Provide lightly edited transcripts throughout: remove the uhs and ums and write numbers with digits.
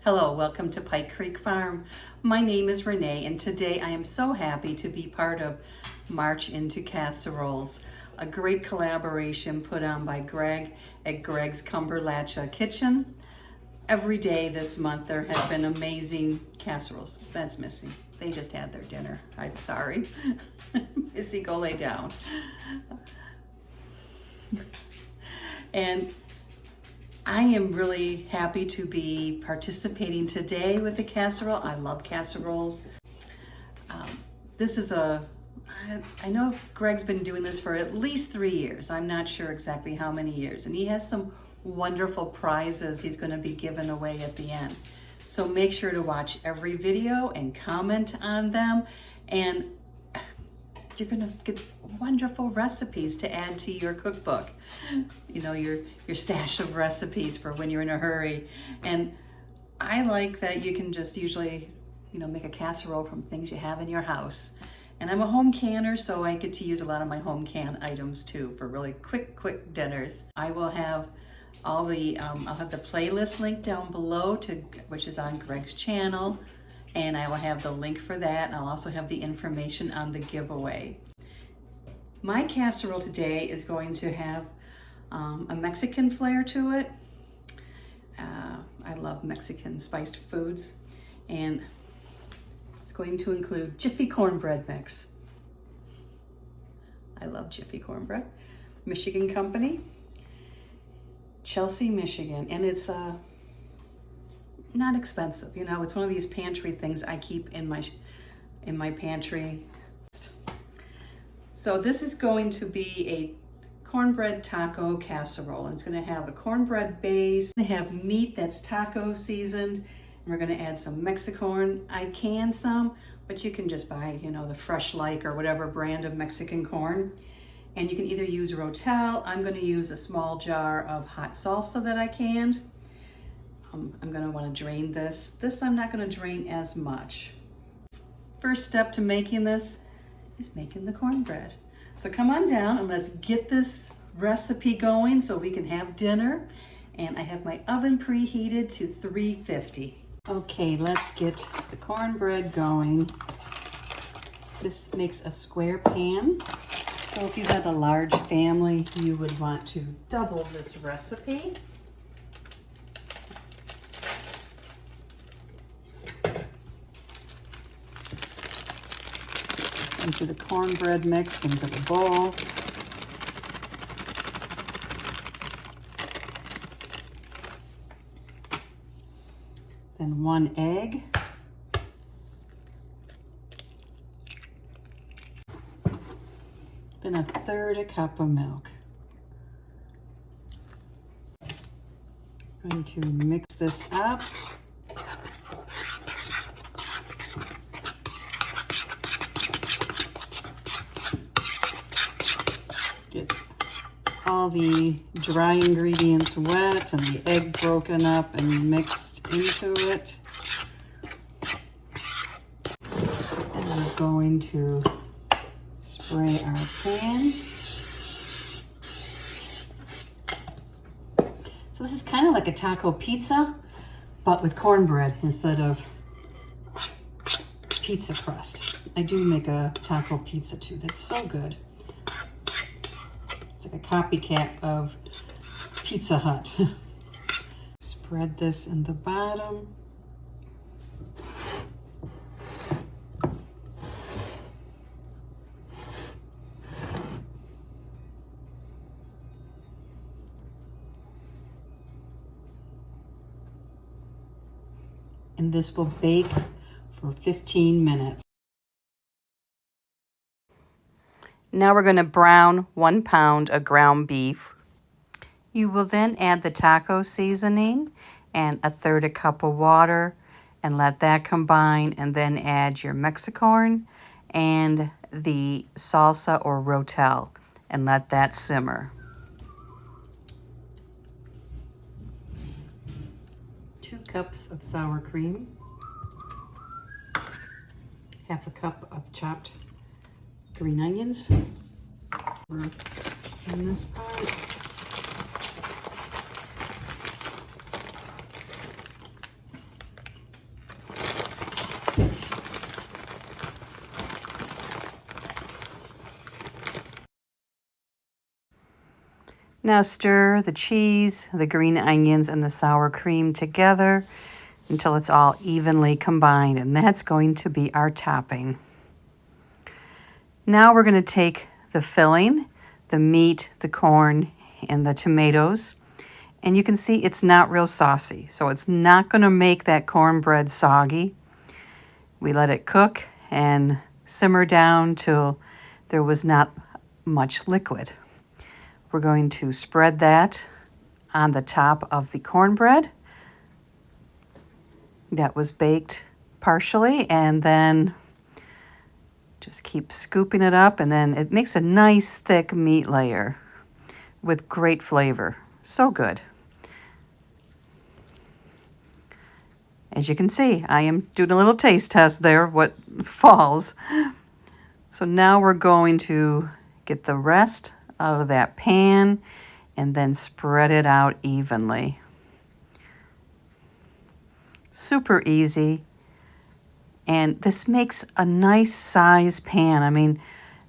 Hello, welcome to Pike Creek Farm. My name is Renee, and today I am so happy to be part of March into Casseroles, a great collaboration put on by Greg at Greg's Cumberlatcha Kitchen. Every day this month there have been amazing casseroles. That's Missy. They just had their dinner. I'm sorry. Missy, go lay down. And I am really happy to be participating today with the casserole. I love casseroles. I know Greg's been doing this for at least 3 years. I'm not sure exactly how many years. And he has some wonderful prizes he's going to be giving away at the end. So make sure to watch every video and comment on them. And you're going to get wonderful recipes to add to your cookbook. You know, your stash of recipes for when you're in a hurry. And I like that you can just usually, make a casserole from things you have in your house. And I'm a home canner, so I get to use a lot of my home can items too for really quick dinners. I will have all the, I'll have the playlist link down below which is on Greg's channel. And I will have the link for that. And I'll also have the information on the giveaway. My casserole today is going to have a Mexican flair to it. I love Mexican spiced foods. And it's going to include Jiffy cornbread mix. I love Jiffy cornbread. Michigan company, Chelsea, Michigan. And it's not expensive. It's one of these pantry things I keep in my pantry. So this is going to be a cornbread taco casserole. And it's going to have a cornbread base. It's going to have meat that's taco seasoned. And we're going to add some Mexicorn. I can some, but you can just buy, the Fresh Like or whatever brand of Mexican corn. And you can either use Rotel. I'm going to use a small jar of hot salsa that I canned. I'm going to want to drain this. This I'm not going to drain as much. First step to making this is making the cornbread. So come on down and let's get this recipe going so we can have dinner. And I have my oven preheated to 350. Okay, let's get the cornbread going. This makes a square pan. So if you have a large family, you would want to double this recipe. Into the cornbread mix into the bowl. Then 1 egg. Then 1/3 cup of milk. I'm going to mix this up. Get all the dry ingredients wet and the egg broken up and mixed into it. And we're going to spray our pan. So this is kind of like a taco pizza, but with cornbread instead of pizza crust. I do make a taco pizza too. That's so good. It's like a copycat of Pizza Hut. Spread this in the bottom. And this will bake for 15 minutes. Now we're going to brown 1 pound of ground beef. You will then add the taco seasoning and 1/3 cup of water and let that combine, and then add your Mexicorn and the salsa or Rotel and let that simmer. 2 cups of sour cream, 1/2 cup of chopped green onions. We're in this part. Now stir the cheese, the green onions, and the sour cream together until it's all evenly combined, and that's going to be our topping. Now we're going to take the filling, the meat, the corn, and the tomatoes, and you can see it's not real saucy, so it's not going to make that cornbread soggy. We let it cook and simmer down till there was not much liquid. We're going to spread that on the top of the cornbread that was baked partially, and then just keep scooping it up, and then it makes a nice thick meat layer with great flavor. So good. As you can see, I am doing a little taste test there of what falls. So now we're going to get the rest out of that pan and then spread it out evenly. Super easy. And this makes a nice size pan. I mean,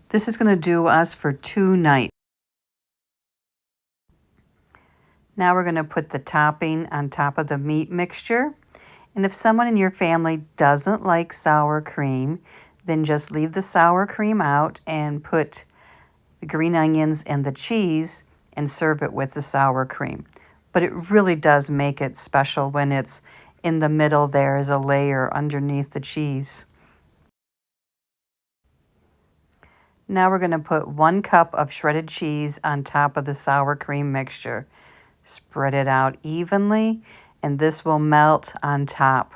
this is going to do us for 2 nights. Now we're going to put the topping on top of the meat mixture. And if someone in your family doesn't like sour cream, then just leave the sour cream out and put the green onions and the cheese and serve it with the sour cream. But it really does make it special when it's in the middle. There is a layer underneath the cheese. Now we're going to put 1 cup of shredded cheese on top of the sour cream mixture. Spread it out evenly, and this will melt on top.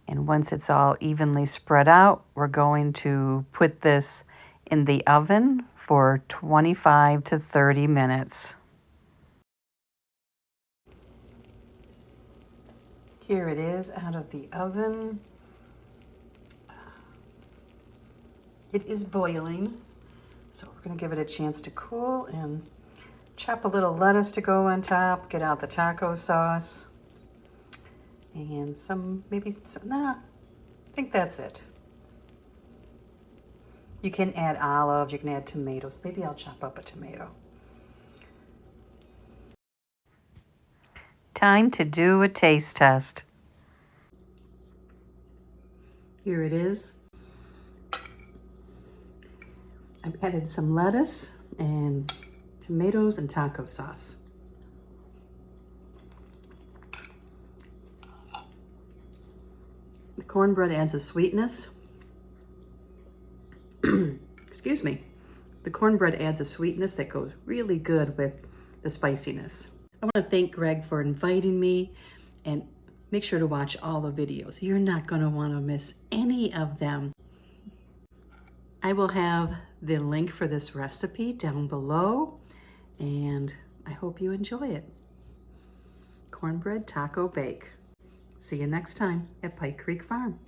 And once it's all evenly spread out, we're going to put this in the oven for 25 to 30 minutes. Here it is out of the oven. It is boiling, so we're going to give it a chance to cool and chop a little lettuce to go on top, get out the taco sauce, and I think that's it. You can add olives, you can add tomatoes. Maybe I'll chop up a tomato. Time to do a taste test. Here it is. I've added some lettuce and tomatoes and taco sauce. The cornbread adds a sweetness. Excuse me. The cornbread adds a sweetness that goes really good with the spiciness. I want to thank Greg for inviting me, and make sure to watch all the videos. You're not going to want to miss any of them. I will have the link for this recipe down below, and I hope you enjoy it. Cornbread taco bake. See you next time at Pike Creek Farm.